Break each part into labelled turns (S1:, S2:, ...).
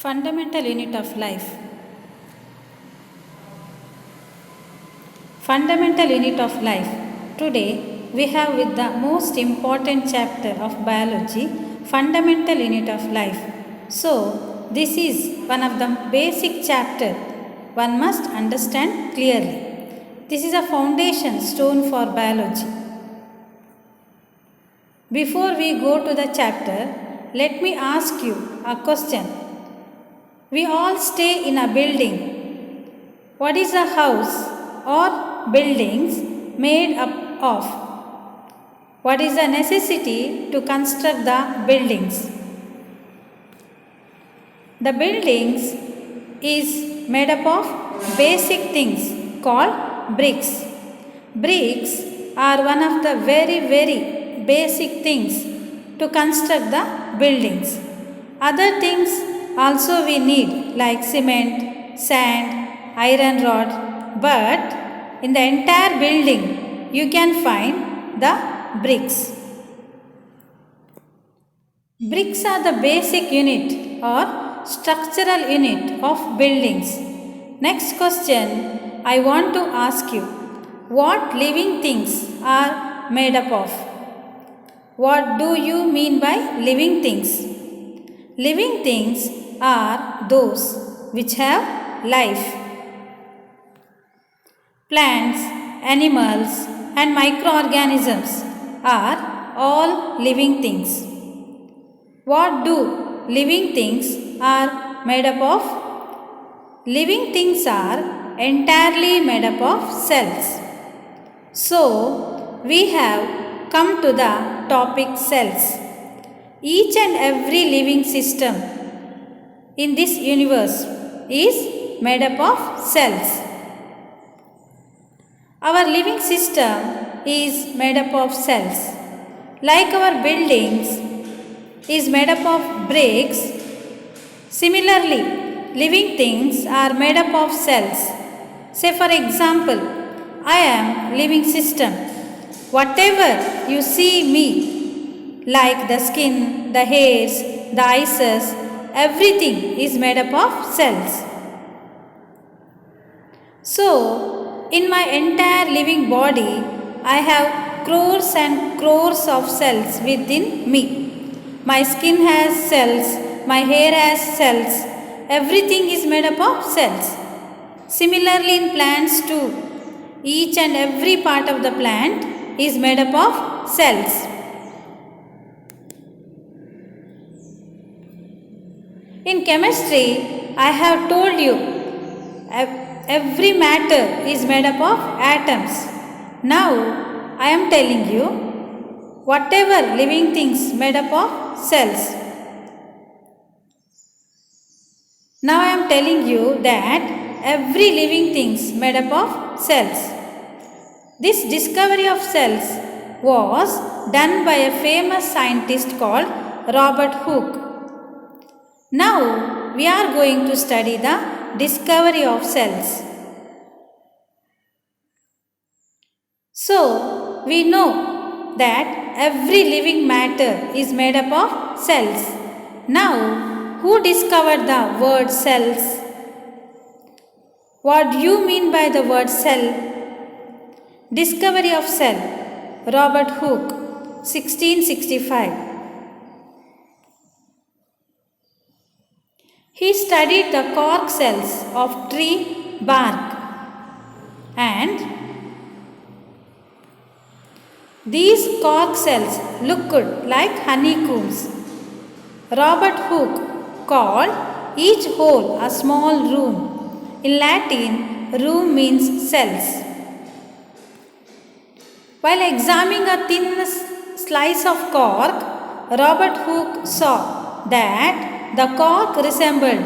S1: Fundamental unit of life. Fundamental unit of life. Today we have with the most important chapter of biology, fundamental unit of life. So this is one of the basic chapter one must understand clearly. This is a foundation stone for biology. Before we go to the chapter, let me ask you a question. We all stay in a building. What is a house or buildings made up of? What is the necessity to construct the buildings? The buildings is made up of basic things called bricks. Bricks are one of the very basic things to construct the buildings. Other things also we need like cement, sand, iron rod, but in the entire building you can find the bricks. Bricks are the basic unit or structural unit of buildings. Next question I want to ask you. What living things are made up of? What do you mean by living things? Living things are those which have life. Plants, animals, and microorganisms are all living things. What do living things are made up of? Living things are entirely made up of cells. So, we have come to the topic cells. Each and every living system in this universe is made up of cells. Our living system is made up of cells. Like our buildings is made up of bricks, similarly, living things are made up of cells. Say for example, I am living system. Whatever you see me, like the skin, the hairs, the eyes, everything is made up of cells. So, in my entire living body, I have crores and crores of cells within me. My skin has cells, my hair has cells, everything is made up of cells. Similarly, in plants too, each and every part of the plant is made up of cells. In chemistry, I have told you every matter is made up of atoms. Now, I am telling you whatever living things made up of cells. Now, I am telling you that every living things made up of cells. This discovery of cells was done by a famous scientist called Robert Hooke. Now, we are going to study the discovery of cells. So, we know that every living matter is made up of cells. Now, who discovered the word cells? What do you mean by the word cell? Discovery of cell, Robert Hooke, 1665. He studied the cork cells of tree bark and these cork cells looked like honeycombs. Robert Hooke called each hole a small room. In Latin, room means cells. While examining a thin slice of cork, Robert Hooke saw that the cork resembled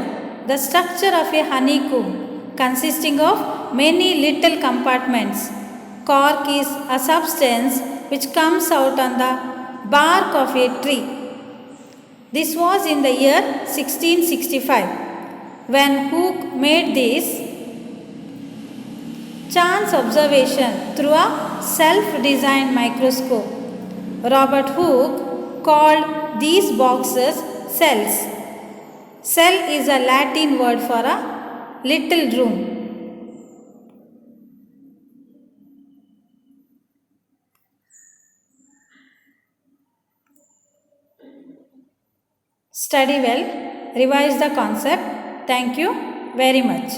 S1: the structure of a honeycomb consisting of many little compartments. Cork is a substance which comes out on the bark of a tree. This was in the year 1665 when Hooke made this chance observation through a self-designed microscope. Robert Hooke called these boxes cells. Cell is a Latin word for a little room. Study well, revise the concept. Thank you very much.